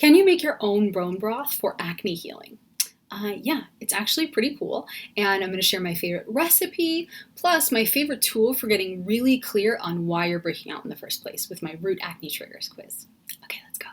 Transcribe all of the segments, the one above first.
Can you make your own bone broth for acne healing? Yeah, it's actually pretty cool. And I'm going to share my favorite recipe, plus my favorite tool for getting really clear on why you're breaking out in the first place with my Root Acne Triggers quiz. Okay, let's go.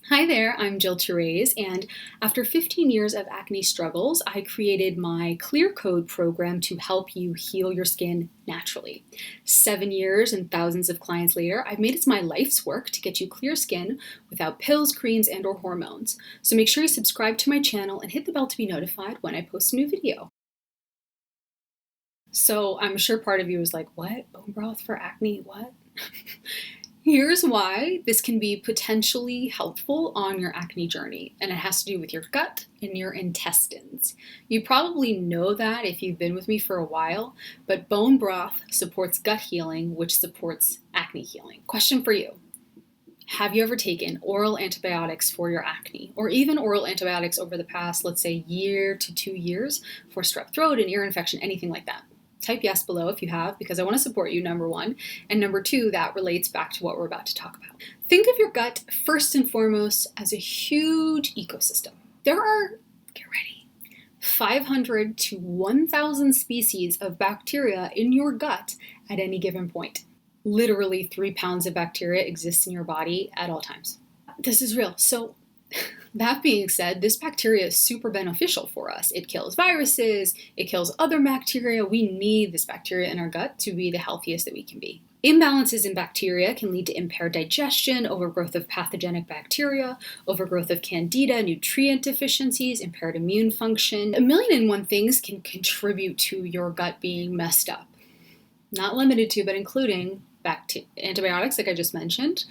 Hi there, I'm Jill Therese, and after 15 years of acne struggles, I created my Clear Code program to help you heal your skin naturally. 7 years and thousands of clients later, I've made it my life's work to get you clear skin without pills, creams, and or hormones. So make sure you subscribe to my channel and hit the bell to be notified when I post a new video. So I'm sure part of you is like, what? Bone broth for acne? What? Here's why this can be potentially helpful on your acne journey, and it has to do with your gut and your intestines. You probably know that if you've been with me for a while, but bone broth supports gut healing, which supports acne healing. Question for you. Have you ever taken oral antibiotics for your acne, or even oral antibiotics over the past, let's say, year to 2 years for strep throat and ear infection, anything like that? Type yes below if you have, because I want to support you, number one. And number two, that relates back to what we're about to talk about. Think of your gut first and foremost as a huge ecosystem. There are, get ready, 500 to 1,000 species of bacteria in your gut at any given point. Literally 3 pounds of bacteria exists in your body at all times. This is real. So that being said, this bacteria is super beneficial for us. It kills viruses, it kills other bacteria. We need this bacteria in our gut to be the healthiest that we can be. Imbalances in bacteria can lead to impaired digestion, overgrowth of pathogenic bacteria, overgrowth of candida, nutrient deficiencies, impaired immune function. 1,000,001 things can contribute to your gut being messed up. Not limited to, but including antibiotics, like I just mentioned,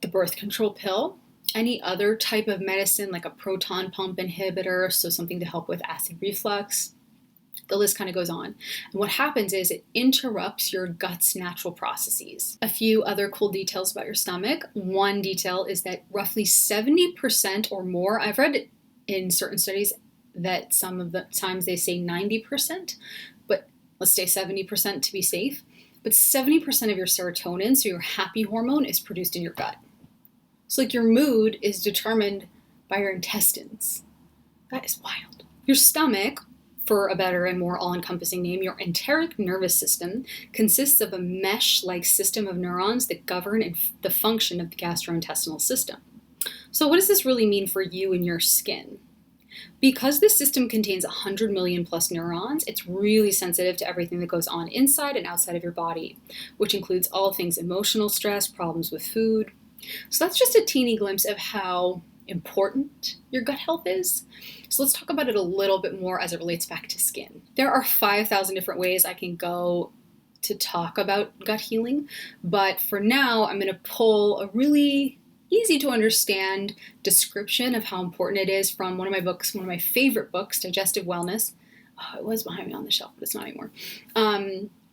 the birth control pill, any other type of medicine like a proton pump inhibitor, so something to help with acid reflux. The list kind of goes on. And what happens is it interrupts your gut's natural processes. A few other cool details about your stomach. One detail is that roughly 70% or more, I've read in certain studies that some of the times they say 90%, but let's say 70% to be safe. But 70% of your serotonin, so your happy hormone, is produced in your gut. So like your mood is determined by your intestines. That is wild. Your stomach, for a better and more all-encompassing name, your enteric nervous system, consists of a mesh-like system of neurons that govern the function of the gastrointestinal system. So what does this really mean for you and your skin? Because this system contains 100 million plus neurons, it's really sensitive to everything that goes on inside and outside of your body, which includes all things emotional stress, problems with food. So that's just a teeny glimpse of how important your gut health is. So let's talk about it a little bit more as it relates back to skin. There are 5,000 different ways I can go to talk about gut healing, but for now, I'm going to pull a really easy to understand description of how important it is from one of my books, one of my favorite books, Digestive Wellness. Oh, it was behind me on the shelf, but it's not anymore.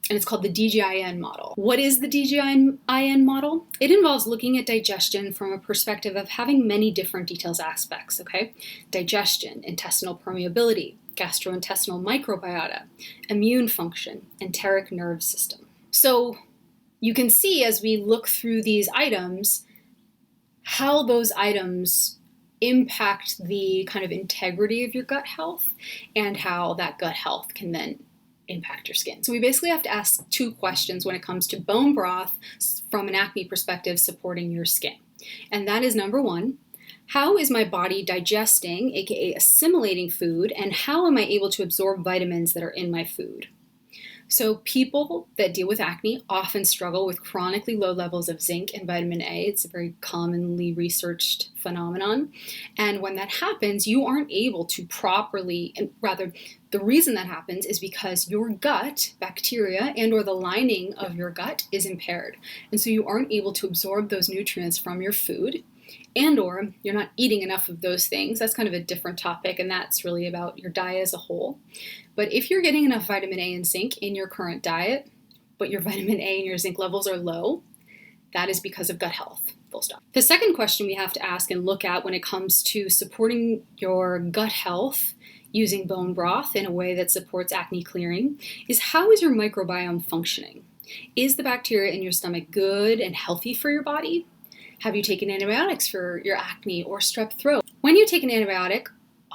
And it's called the DGIN model. What is the DGIN model? It involves looking at digestion from a perspective of having many different details aspects, okay? Digestion, intestinal permeability, gastrointestinal microbiota, immune function, enteric nerve system. So you can see as we look through these items, how those items impact the kind of integrity of your gut health and how that gut health can then impact your skin. So we basically have to ask 2 questions when it comes to bone broth from an acne perspective supporting your skin. And that is number 1, how is my body digesting, aka assimilating food, and how am I able to absorb vitamins that are in my food? So people that deal with acne often struggle with chronically low levels of zinc and vitamin A. It's a very commonly researched phenomenon. And when that happens, you aren't able to properly, and rather the reason that happens is because your gut bacteria and or the lining of your gut is impaired. And so you aren't able to absorb those nutrients from your food, and or you're not eating enough of those things. That's kind of a different topic, and that's really about your diet as a whole. But if you're getting enough vitamin A and zinc in your current diet, but your vitamin A and your zinc levels are low, that is because of gut health, full stop. The second question we have to ask and look at when it comes to supporting your gut health using bone broth in a way that supports acne clearing is, how is your microbiome functioning? Is the bacteria in your stomach good and healthy for your body? Have you taken antibiotics for your acne or strep throat? When you take an antibiotic,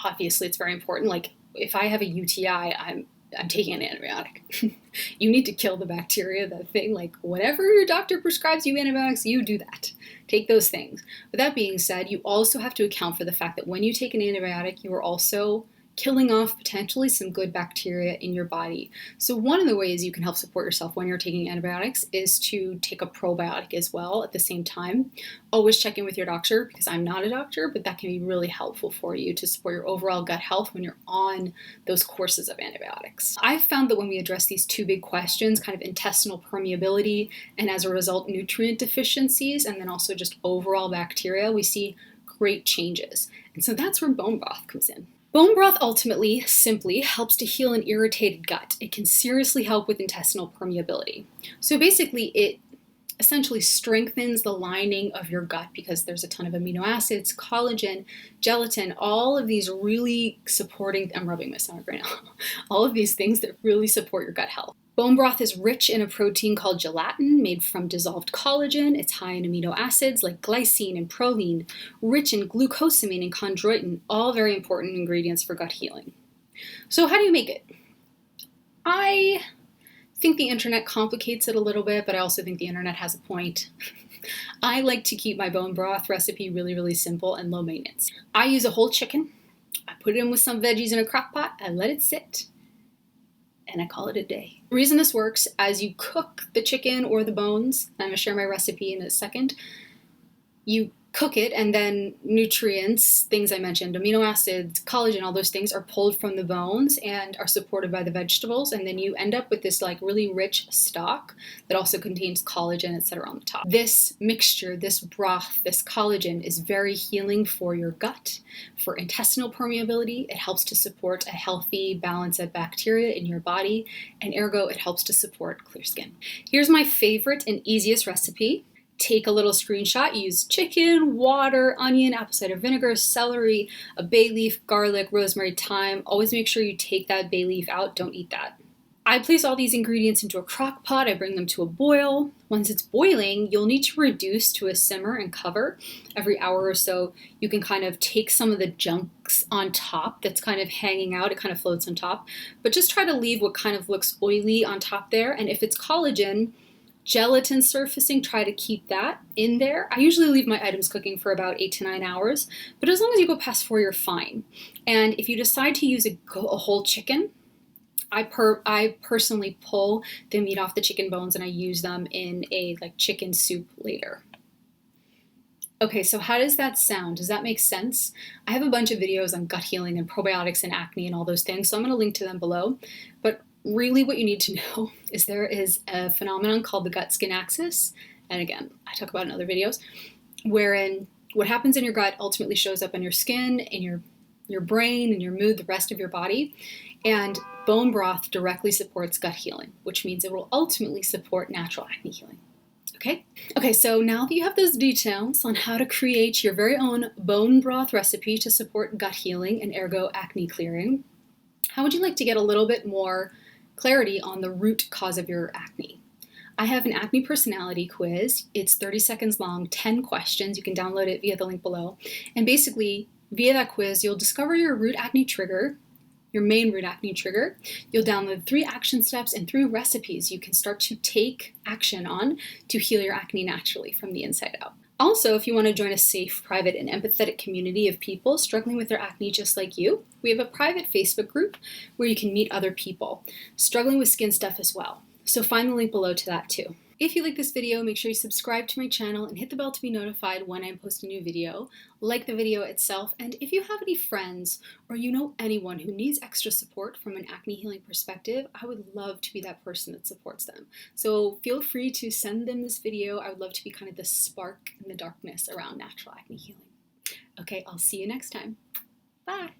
obviously it's very important. Like if I have a UTI, I'm taking an antibiotic. You need to kill the bacteria, that thing. Like whatever your doctor prescribes you antibiotics, you do that. Take those things. But that being said, you also have to account for the fact that when you take an antibiotic, you are also killing off potentially some good bacteria in your body. So one of the ways you can help support yourself when you're taking antibiotics is to take a probiotic as well at the same time. Always check in with your doctor, because I'm not a doctor, but that can be really helpful for you to support your overall gut health when you're on those courses of antibiotics. I've found that when we address these two big questions, kind of intestinal permeability and as a result nutrient deficiencies, and then also just overall bacteria, we see great changes. And so that's where bone broth comes in. Bone broth ultimately, simply, helps to heal an irritated gut. It can seriously help with intestinal permeability. So basically, it essentially strengthens the lining of your gut because there's a ton of amino acids, collagen, gelatin, all of these really supporting, I'm rubbing my stomach right now, all of these things that really support your gut health. Bone broth is rich in a protein called gelatin made from dissolved collagen. It's high in amino acids like glycine and proline, rich in glucosamine and chondroitin, all very important ingredients for gut healing. So how do you make it? I think the internet complicates it a little bit, but I also think the internet has a point. I like to keep my bone broth recipe really, really simple and low maintenance. I use a whole chicken. I put it in with some veggies in a crock pot. I let it sit. And I call it a day. The reason this works, as you cook the chicken or the bones, and I'm going to share my recipe in a second, you cook it and then nutrients, things I mentioned, amino acids, collagen, all those things are pulled from the bones and are supported by the vegetables, and then you end up with this like really rich stock that also contains collagen, etc. on the top. This mixture, this broth, this collagen is very healing for your gut, for intestinal permeability. It helps to support a healthy balance of bacteria in your body, and ergo it helps to support clear skin. Here's my favorite and easiest recipe. Take a little screenshot, use chicken, water, onion, apple cider vinegar, celery, a bay leaf, garlic, rosemary, thyme. Always make sure you take that bay leaf out, don't eat that. I place all these ingredients into a crock pot, I bring them to a boil. Once it's boiling, you'll need to reduce to a simmer and cover every hour or so. You can kind of take some of the junks on top that's kind of hanging out, it kind of floats on top, but just try to leave what kind of looks oily on top there, and if it's collagen, gelatin surfacing, try to keep that in there. I usually leave my items cooking for about 8 to 9 hours, but as long as you go past 4, you're fine. And if you decide to use a whole chicken, I personally pull the meat off the chicken bones and I use them in a chicken soup later. Okay, so how does that sound? Does that make sense? I have a bunch of videos on gut healing and probiotics and acne and all those things, so I'm going to link to them below. But really what you need to know is there is a phenomenon called the gut-skin axis, and again, I talk about it in other videos, wherein what happens in your gut ultimately shows up in your skin, in your brain, and your mood, the rest of your body, and bone broth directly supports gut healing, which means it will ultimately support natural acne healing. Okay, so now that you have those details on how to create your very own bone broth recipe to support gut healing and ergo acne clearing, how would you like to get a little bit more clarity on the root cause of your acne? I have an acne personality quiz. It's 30 seconds long, 10 questions. You can download it via the link below. And basically, via that quiz, you'll discover your root acne trigger, your main root acne trigger. You'll download 3 action steps and 3 recipes you can start to take action on to heal your acne naturally from the inside out. Also, if you want to join a safe, private, and empathetic community of people struggling with their acne just like you, we have a private Facebook group where you can meet other people struggling with skin stuff as well. So find the link below to that too. If you like this video, make sure you subscribe to my channel and hit the bell to be notified when I post a new video. Like the video itself, and if you have any friends or you know anyone who needs extra support from an acne healing perspective, I would love to be that person that supports them. So feel free to send them this video. I would love to be kind of the spark in the darkness around natural acne healing. Okay, I'll see you next time. Bye!